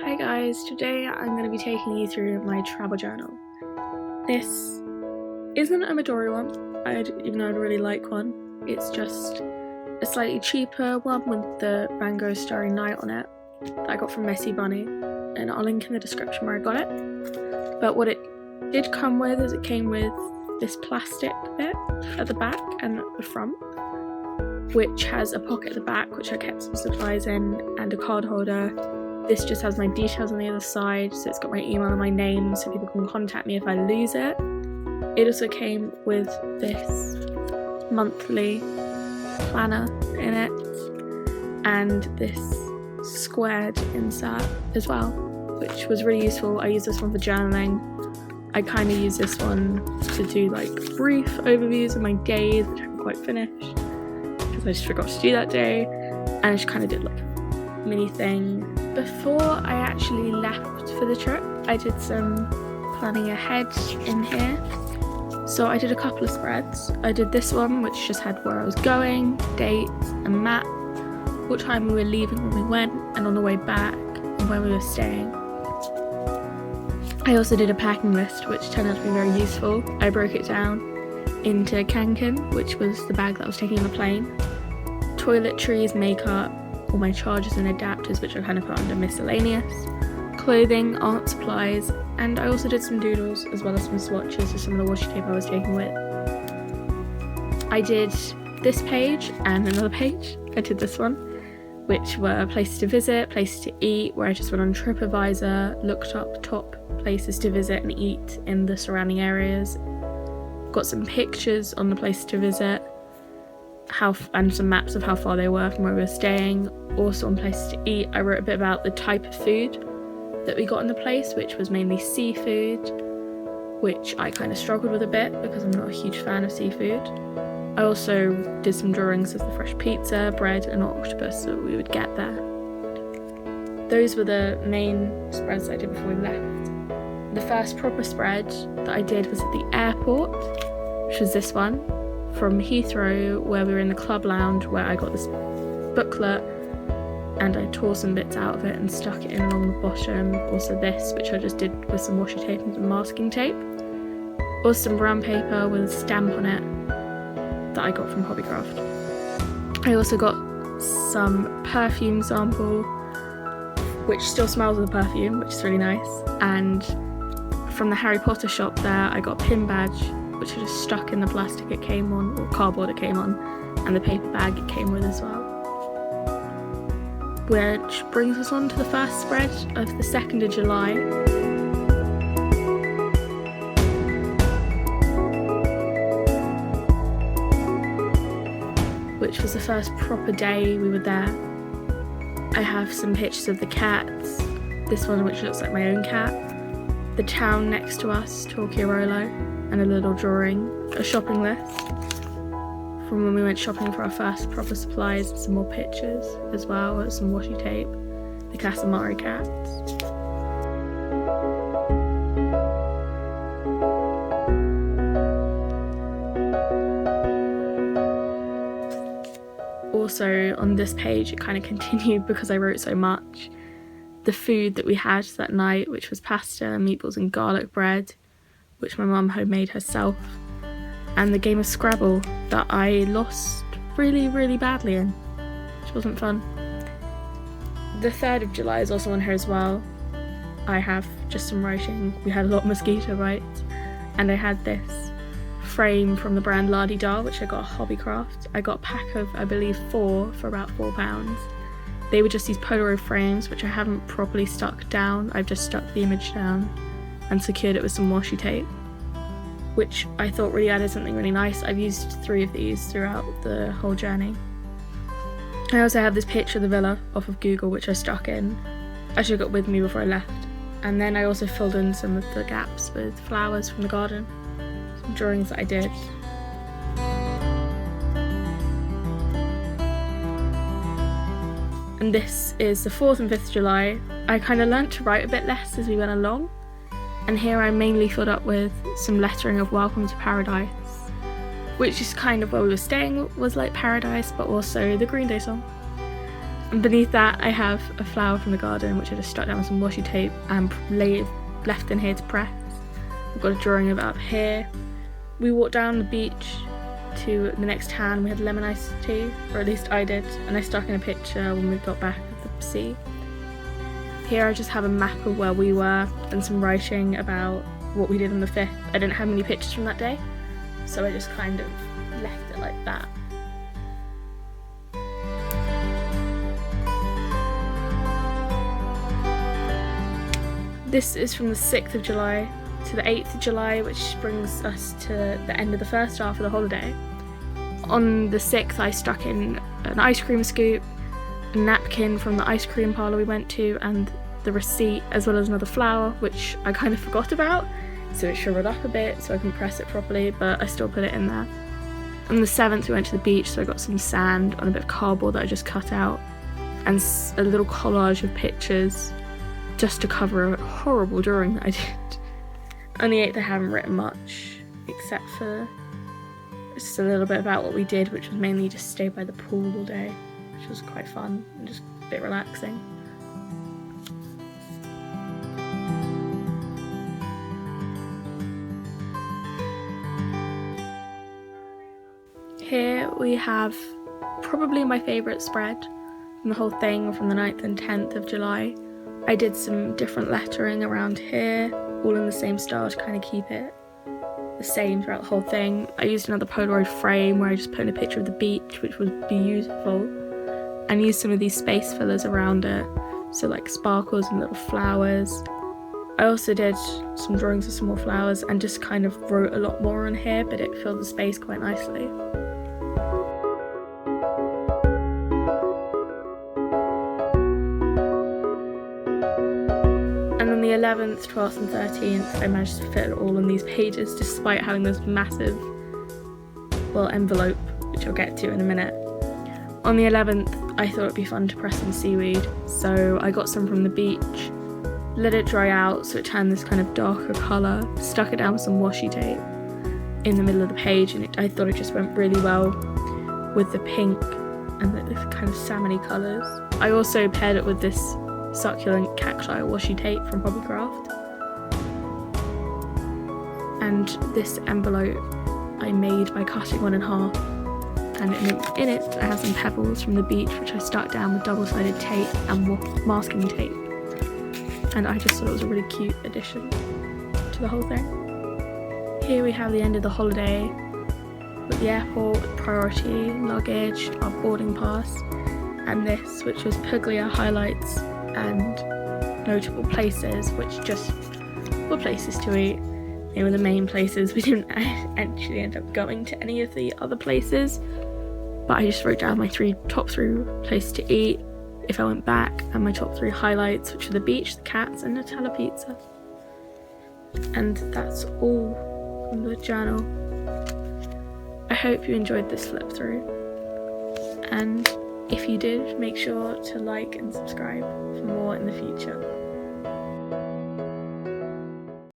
Hi guys, today I'm going to be taking you through my travel journal. This isn't a Midori one, even though I'd really like one. It's just a slightly cheaper one with the Van Gogh Starry Night on it that I got from Messy Bunny, and I'll link in the description where I got it. But what it did come with is it came with this plastic bit at the back and at the front, which has a pocket at the back which I kept some supplies in, and a card holder. This just has my details on the other side, so it's got my email and my name so people can contact me if I lose it. It also came with this monthly planner in it and this squared insert as well, which was really useful. I use this one for journaling. I kind of use this one to do like brief overviews of my days, which I haven't quite finished because I just forgot to do that day, and I just kind of did like a mini thing. Before I actually left for the trip, I did some planning ahead in here. So I did a couple of spreads. I did this one, which just had where I was going, dates, a map, what time we were leaving when we went, and on the way back, and where we were staying. I also did a packing list, which turned out to be very useful. I broke it down into Kanken, which was the bag that I was taking on the plane, toiletries, makeup, all my chargers and adapters, which I kind of put under miscellaneous, clothing, art supplies, and I also did some doodles as well as some swatches of some of the washi tape I was taking with. I did this page and another page. I did this one, which were places to visit, places to eat, where I just went on TripAdvisor, looked up top places to visit and eat in the surrounding areas, got some pictures on the places to visit, and some maps of how far they were from where we were staying. Also on places to eat, I wrote a bit about the type of food that we got in the place, which was mainly seafood, which I kind of struggled with a bit because I'm not a huge fan of seafood. I also did some drawings of the fresh pizza, bread and octopus that we would get there. Those were the main spreads that I did before we left. The first proper spread that I did was at the airport, which was this one, from Heathrow, where we were in the club lounge, where I got this booklet and I tore some bits out of it and stuck it in along the bottom. Also this, which I just did with some washi tape and some masking tape. Also some brown paper with a stamp on it that I got from Hobbycraft. I also got some perfume sample, which still smells of the perfume, which is really nice. And from the Harry Potter shop there, I got a pin badge, which I just stuck in the plastic it came on, or cardboard it came on, and the paper bag it came with as well. Which brings us on to the first spread of the 2nd of July. Which was the first proper day we were there. I have some pictures of the cats, this one which looks like my own cat, the town next to us, Torquirolo, and a little drawing, a shopping list from when we went shopping for our first proper supplies, and some more pictures as well as some washi tape, the Casamari cats. Also on this page it kind of continued because I wrote so much. The food that we had that night, which was pasta, meatballs and garlic bread, which my mum homemade herself, and the game of Scrabble that I lost really, really badly in, which wasn't fun. The 3rd of July is also on here as well. I have just some writing. We had a lot of mosquito bites, and I had this frame from the brand La Di Da, which I got at Hobbycraft. I got a pack of, I believe, 4 for about £4. They were just these Polaroid frames, which I haven't properly stuck down. I've just stuck the image down and secured it with some washi tape, which I thought really added something really nice. I've used 3 of these throughout the whole journey. I also have this picture of the villa off of Google, which I stuck in. I should have got with me before I left. And then I also filled in some of the gaps with flowers from the garden, some drawings that I did. And this is the 4th and 5th of July. I kind of learnt to write a bit less as we went along. And here I mainly filled up with some lettering of Welcome to Paradise, which is kind of where we were staying was like paradise, but also the Green Day song. And beneath that I have a flower from the garden which I just stuck down with some washi tape and left in here to press. I've got a drawing of it up here. We walked down the beach to the next town. We had lemon iced tea, or at least I did, and I stuck in a picture when we got back of the sea. Here I just have a map of where we were and some writing about what we did on the 5th. I didn't have many pictures from that day, so I just kind of left it like that. This is from the 6th of July to the 8th of July, which brings us to the end of the first half of the holiday. On the 6th I stuck in an ice cream scoop, a napkin from the ice cream parlour we went to, and the receipt, as well as another flower which I kind of forgot about, so it shriveled up a bit so I couldn't press it properly, but I still put it in there. On the 7th we went to the beach, so I got some sand on a bit of cardboard that I just cut out and a little collage of pictures just to cover a horrible drawing that I did. On the 8th I haven't written much except for just a little bit about what we did, which was mainly just stay by the pool all day, which was quite fun and just a bit relaxing. Here we have probably my favourite spread from the whole thing, from the 9th and 10th of July. I did some different lettering around here, all in the same style to kind of keep it the same throughout the whole thing. I used another Polaroid frame where I just put in a picture of the beach, which was beautiful, and used some of these space fillers around it, so like sparkles and little flowers. I also did some drawings of some more flowers and just kind of wrote a lot more on here, but it filled the space quite nicely. And on the 11th, 12th and 13th I managed to fit it all on these pages despite having this massive, well, envelope, which I'll get to in a minute. On the 11th I thought it'd be fun to press some seaweed, so I got some from the beach, let it dry out so it turned this kind of darker colour, stuck it down with some washi tape in the middle of the page, and I thought it just went really well with the pink and the kind of salmony colours. I also paired it with this succulent cacti washi tape from Hobbycraft, and this envelope I made by cutting one in half, and in it I have some pebbles from the beach which I stuck down with double-sided tape and masking tape, and I just thought it was a really cute addition to the whole thing. Here we have the end of the holiday with the airport, priority, luggage, our boarding pass, and this, which was Puglia highlights and notable places, which just were places to eat. They were the main places. We didn't actually end up going to any of the other places, but I just wrote down my top three places to eat if I went back, and my top 3 highlights, which are the beach, the cats, and Nutella pizza. And that's all from the journal. I hope you enjoyed this flip through, and if you did, make sure to like and subscribe for more in the future.